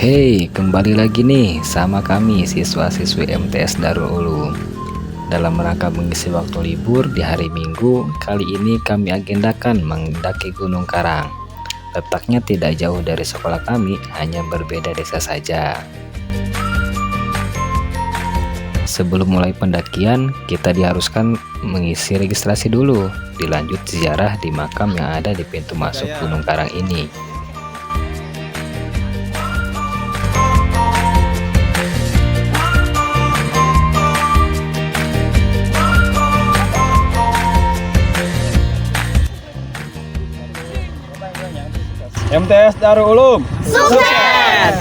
Hey, kembali lagi nih sama kami siswa-siswi MTS Darul Ulum. Dalam rangka mengisi waktu libur di hari Minggu, kali ini kami agendakan mendaki Gunung Karang. Letaknya tidak jauh dari sekolah kami, hanya berbeda desa saja. Sebelum mulai pendakian, kita diharuskan mengisi registrasi dulu, dilanjut ziarah di makam yang ada di pintu masuk Gunung Karang ini. MTS Darul Ulum Sukses!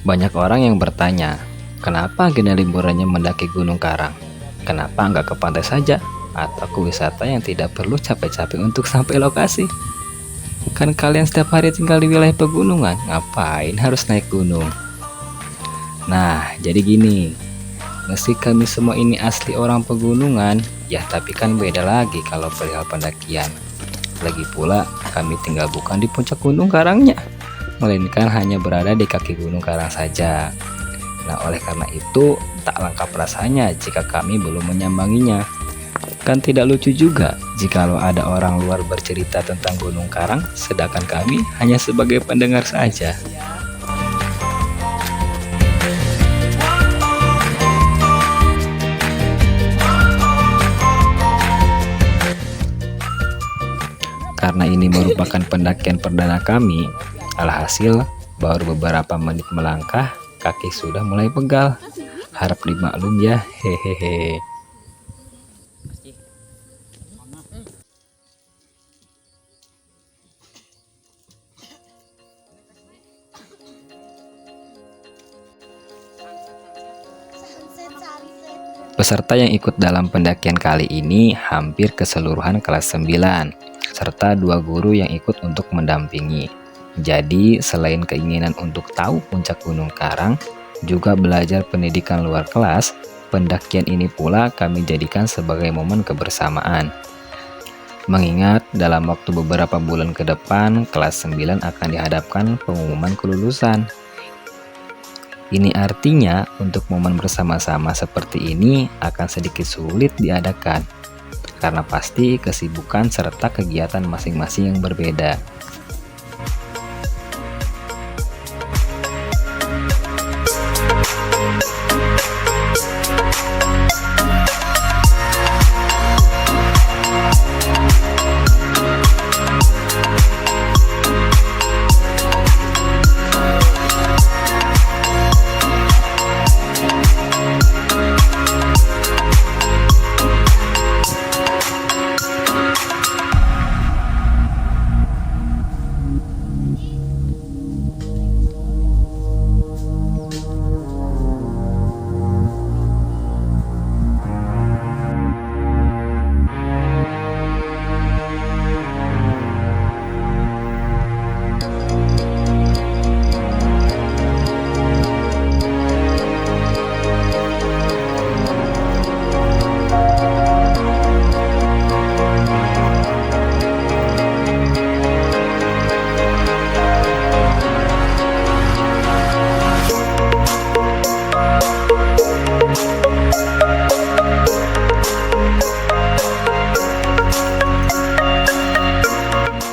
Banyak orang yang bertanya, kenapa agenda liburannya mendaki Gunung Karang? Kenapa nggak ke pantai saja? Atau ke wisata yang tidak perlu capek-capek untuk sampai lokasi? Kan kalian setiap hari tinggal di wilayah pegunungan, ngapain harus naik gunung? Nah, jadi gini, meski kami semua ini asli orang pegunungan, ya tapi kan beda lagi kalau perihal pendakian. Lagi pula, kami tinggal bukan di puncak Gunung Karangnya, melainkan hanya berada di kaki Gunung Karang saja. Nah, oleh karena itu tak lengkap rasanya jika kami belum menyambanginya. Kan tidak lucu juga jikalau ada orang luar bercerita tentang Gunung Karang, sedangkan kami hanya sebagai pendengar saja. Karena ini merupakan pendakian perdana kami, alhasil baru beberapa menit melangkah, kaki sudah mulai pegal. Harap dimaklum ya, hehehe. Peserta yang ikut dalam pendakian kali ini hampir keseluruhan kelas 9. Serta 2 guru yang ikut untuk mendampingi. Jadi selain keinginan untuk tahu puncak Gunung Karang, juga belajar pendidikan luar kelas, pendakian ini pula kami jadikan sebagai momen kebersamaan. Mengingat dalam waktu beberapa bulan ke depan, kelas 9 akan dihadapkan pengumuman kelulusan. Ini artinya untuk momen bersama-sama seperti ini akan sedikit sulit diadakan, karena pasti kesibukan serta kegiatan masing-masing yang berbeda.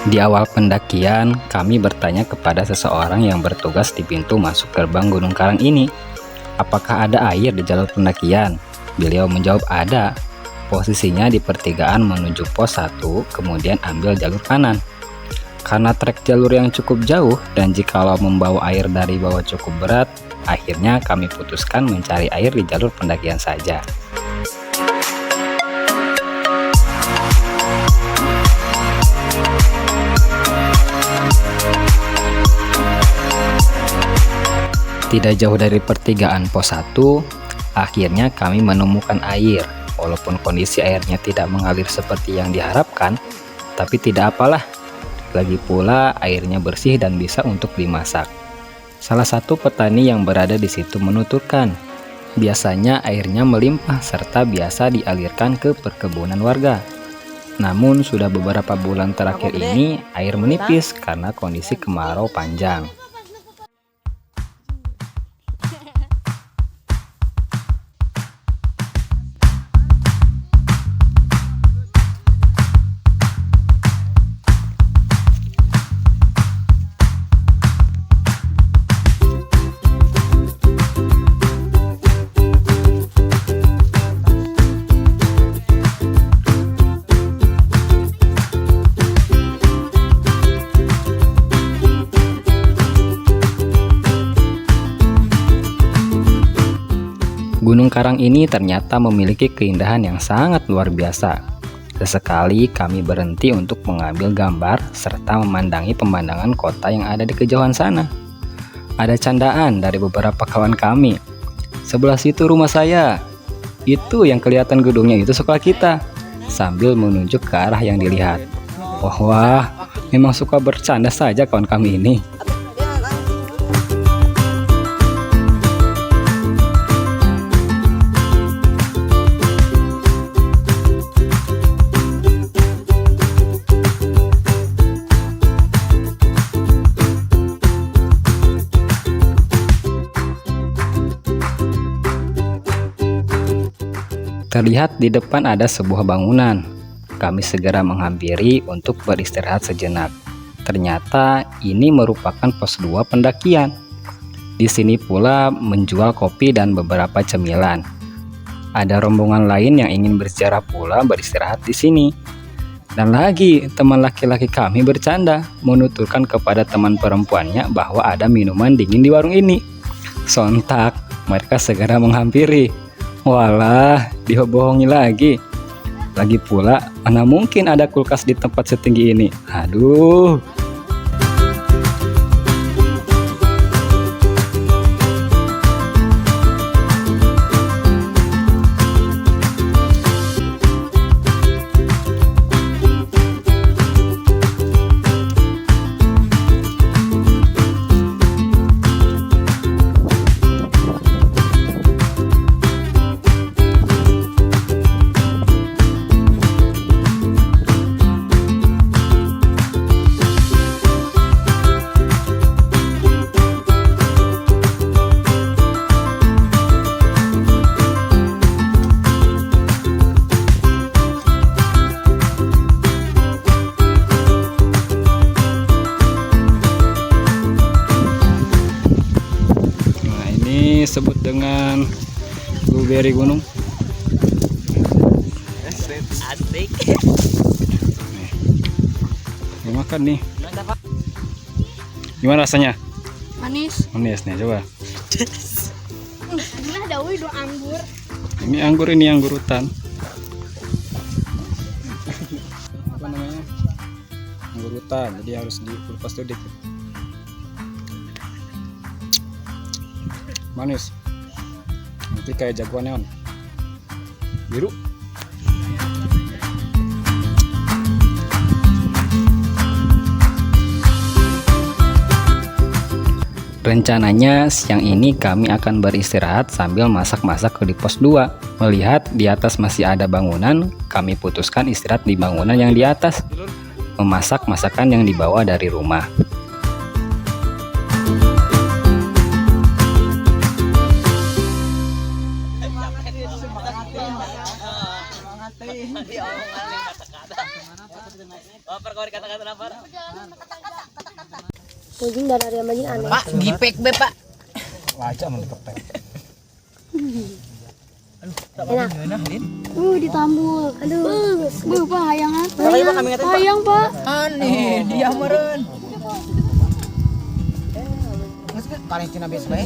Di awal pendakian, kami bertanya kepada seseorang yang bertugas di pintu masuk gerbang Gunung Karang ini, apakah ada air di jalur pendakian? Beliau menjawab ada. Posisinya di pertigaan menuju pos 1, kemudian ambil jalur kanan. Karena trek jalur yang cukup jauh dan jikalau membawa air dari bawah cukup berat, akhirnya kami putuskan mencari air di jalur pendakian saja. Tidak jauh dari pertigaan pos 1, akhirnya kami menemukan air. Walaupun kondisi airnya tidak mengalir seperti yang diharapkan, tapi tidak apalah. Lagi pula airnya bersih dan bisa untuk dimasak. Salah satu petani yang berada di situ menuturkan, biasanya airnya melimpah serta biasa dialirkan ke perkebunan warga. Namun sudah beberapa bulan terakhir ini air menipis karena kondisi kemarau panjang. Gunung Karang ini ternyata memiliki keindahan yang sangat luar biasa. Sesekali kami berhenti untuk mengambil gambar serta memandangi pemandangan kota yang ada di kejauhan sana. Ada candaan dari beberapa kawan kami. Sebelah situ rumah saya. Itu yang kelihatan gedungnya itu sekolah kita. Sambil menunjuk ke arah yang dilihat. Wah, memang suka bercanda saja kawan kami ini. Terlihat di depan ada sebuah bangunan. Kami segera menghampiri untuk beristirahat sejenak. Ternyata ini merupakan pos 2 pendakian. Di sini pula menjual kopi dan beberapa cemilan. Ada rombongan lain yang ingin berziarah pula beristirahat di sini. Dan lagi teman laki-laki kami bercanda menuturkan kepada teman perempuannya bahwa ada minuman dingin di warung ini. Sontak mereka segera menghampiri. Walah, dibohongi lagi. Lagi pula, mana mungkin ada kulkas di tempat setinggi ini? Aduh. Disebut dengan blueberry gunung. Asik. Nih, makan nih. Gimana rasanya? Manis. Manis nih, coba. Ini ada dong anggur. Ini anggur hutan. Apa namanya? Anggur hutan. Jadi harus dikupas tuh dikit. Manis. Nanti kayak jagoan neon. Biru. Rencananya siang ini kami akan beristirahat sambil masak-masak di pos 2. Melihat di atas masih ada bangunan, kami putuskan istirahat di bangunan yang di atas. Memasak masakan yang dibawa dari rumah. Pujing dari yang banyak aneh. Pak, gipek be pak. Wajah mau dikepek. Enak. Ditambul. Aduh. Pak hayangan. Hayang pak. Aneh, dia meren. Paling cina biasa bae.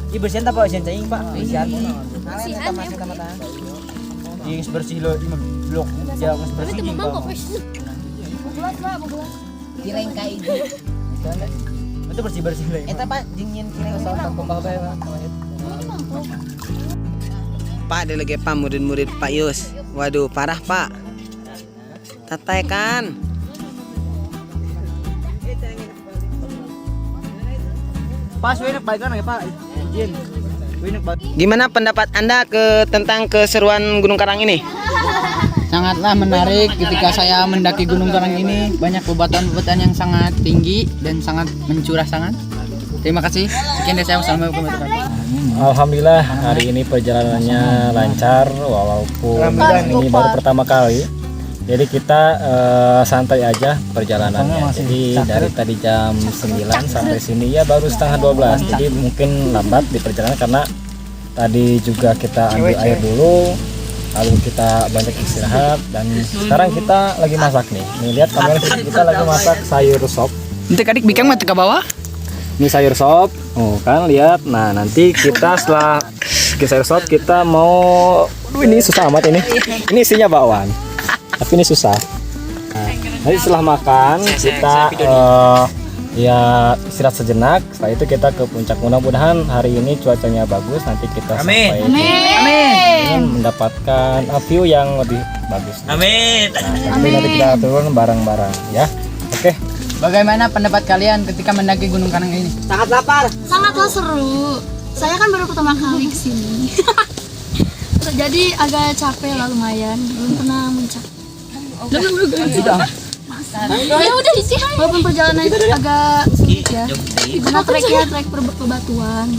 Di bersihan apa bersihan cing pak? Bersihan. Di bersih lo di blok dia harus bersih di pak. Cireng kayak gitu. Itu bersih bersih lo. Eta pak dingin cireng sama kumbah bae pak. Pak ada lagi pak murid-murid Pak Yus. Waduh parah pak. Tatekan. Pas wene baik kan ya pak. Gimana pendapat Anda tentang keseruan Gunung Karang ini? Sangatlah menarik ketika saya mendaki Gunung Karang ini. Banyak bebatuan-bebatuan yang sangat tinggi dan sangat mencurah sangat. Terima kasih. Sekian dari saya. Wassalamualaikum warahmatullahi wabarakatuh. Alhamdulillah hari ini perjalanannya lancar walaupun ini baru pertama kali. Jadi kita santai aja perjalanannya. Jadi dari tadi jam 9 sampai sini ya baru setengah 12. Jadi mungkin lambat di perjalanan karena tadi juga kita ambil air dulu, lalu kita banyak istirahat dan sekarang kita lagi masak nih. Nih lihat kamera kita lagi masak sayur sop. Nanti adik bikin mati ke bawah. Ini sayur sop. Oh kan lihat. Nah, nanti kita setelah bikin sayur sop kita mau ini susah amat ini. Ini isinya bakwan. Tapi ini susah. Nah, nanti setelah makan kita ya istirahat sejenak. Setelah itu kita ke puncak. Mudah-mudahan hari ini cuacanya bagus. Nanti kita sampai ingin mendapatkan view yang lebih bagus. Amin. Nah, nanti kita turun bareng-bareng ya. Oke. Bagaimana pendapat kalian ketika mendaki Gunung Karang ini? Sangatlah seru. Saya kan baru pertama kali kesini. Jadi agak capek lah lumayan. Belum pernah muncak. Ya udah sih. Walaupun perjalanan agak sulit ya. Karena treknya trek bebatuan.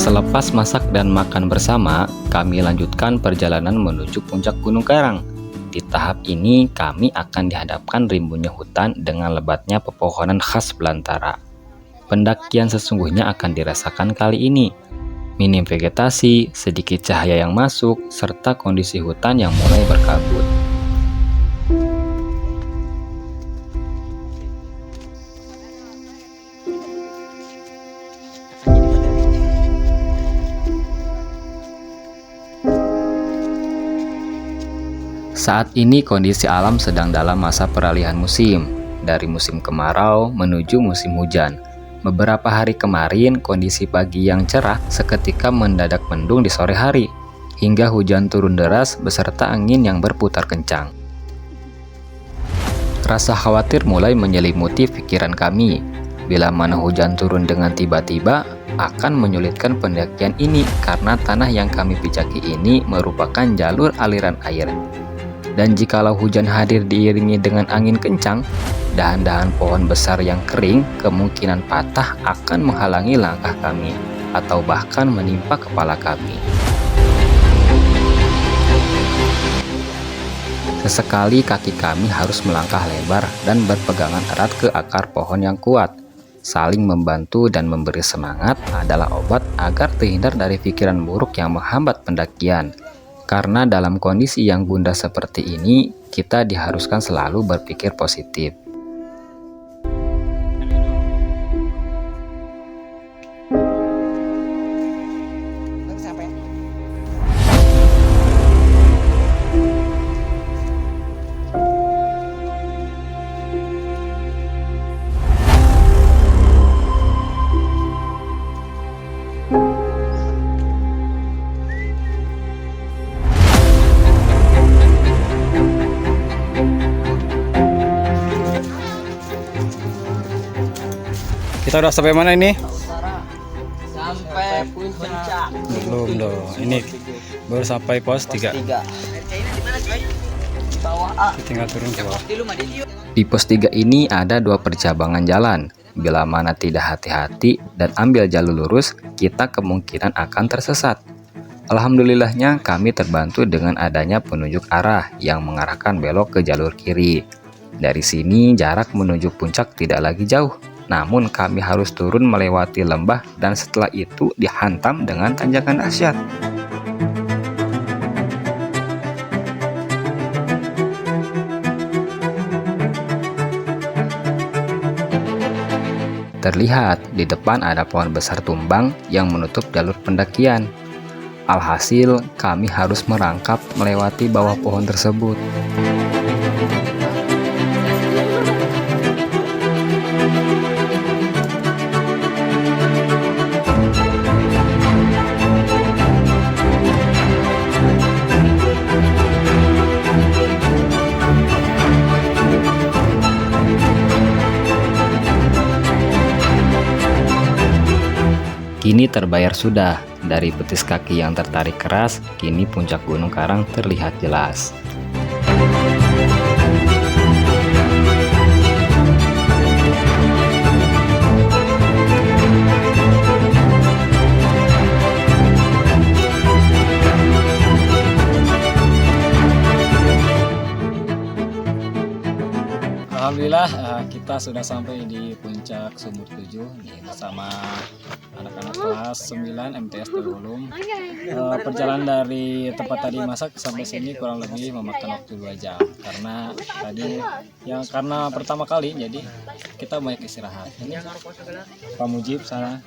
Selepas masak dan makan bersama, kami lanjutkan perjalanan menuju puncak Gunung Karang. Di tahap ini, kami akan dihadapkan rimbunnya hutan dengan lebatnya pepohonan khas belantara. Pendakian sesungguhnya akan dirasakan kali ini. Minim vegetasi, sedikit cahaya yang masuk, serta kondisi hutan yang mulai berkabut. Saat ini kondisi alam sedang dalam masa peralihan musim, dari musim kemarau menuju musim hujan. Beberapa hari kemarin kondisi pagi yang cerah seketika mendadak mendung di sore hari, hingga hujan turun deras beserta angin yang berputar kencang. Rasa khawatir mulai menyelimuti pikiran kami. Bila mana hujan turun dengan tiba-tiba, akan menyulitkan pendakian ini karena tanah yang kami pijaki ini merupakan jalur aliran air. Dan jikalau hujan hadir diiringi dengan angin kencang, dahan-dahan pohon besar yang kering kemungkinan patah akan menghalangi langkah kami atau bahkan menimpa kepala kami. Sesekali kaki kami harus melangkah lebar dan berpegangan erat ke akar pohon yang kuat. Saling membantu dan memberi semangat adalah obat agar terhindar dari pikiran buruk yang menghambat pendakian. Karena dalam kondisi yang gundah seperti ini, kita diharuskan selalu berpikir positif. Kita udah sampai mana ini? Sampai puncak. Belum dong. Ini baru sampai pos 3. Tinggal turun ke bawah. Di pos 3 ini ada 2 percabangan jalan. Bila mana tidak hati-hati dan ambil jalur lurus, kita kemungkinan akan tersesat. Alhamdulillahnya kami terbantu dengan adanya penunjuk arah yang mengarahkan belok ke jalur kiri. Dari sini jarak menuju puncak tidak lagi jauh, namun kami harus turun melewati lembah dan setelah itu dihantam dengan tanjakan dahsyat. Terlihat di depan ada pohon besar tumbang yang menutup jalur pendakian. Alhasil, kami harus merangkap melewati bawah pohon tersebut. Kini terbayar sudah, dari betis kaki yang tertarik keras, kini puncak Gunung Karang terlihat jelas. Alhamdulillah kita sudah sampai di puncak Sumur 7 nih, bersama anak-anak kelas 9 MTS Ulum. Perjalanan dari tempat tadi masak sampai sini kurang lebih memakan waktu 2 jam karena tadi karena pertama kali jadi kita banyak istirahat. Ini Pak Mujib sana.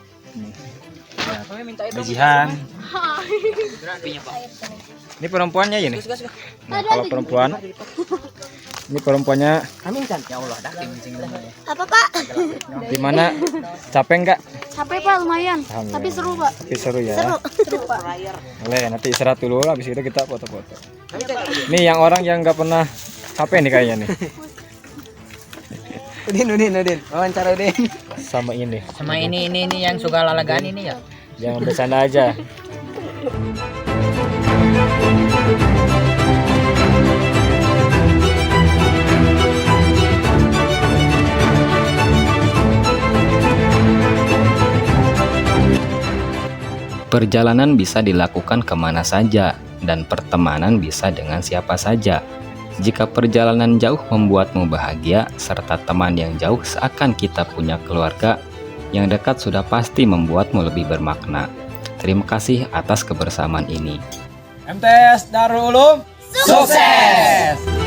Bejihan. Ini perempuannya ya nih. Nah, kalau perempuan ini perempuannya Apa Pak? gimana? Capek nggak? Capek Pak, lumayan. Alhamdulillah. Tapi seru Pak. Tapi seru ya. Seru Pak. Boleh, nanti istirahat dulu, habis itu kita foto-foto. Nih yang orang yang nggak pernah capek nih kayaknya nih. Udin. Wawancara Udin. Sama ini. Sama ini yang suka lalagaan ini ya. Jangan bercanda aja. Perjalanan bisa dilakukan kemana saja, dan pertemanan bisa dengan siapa saja. Jika perjalanan jauh membuatmu bahagia, serta teman yang jauh seakan kita punya keluarga, yang dekat sudah pasti membuatmu lebih bermakna. Terima kasih atas kebersamaan ini. MTS Darul Ulum sukses!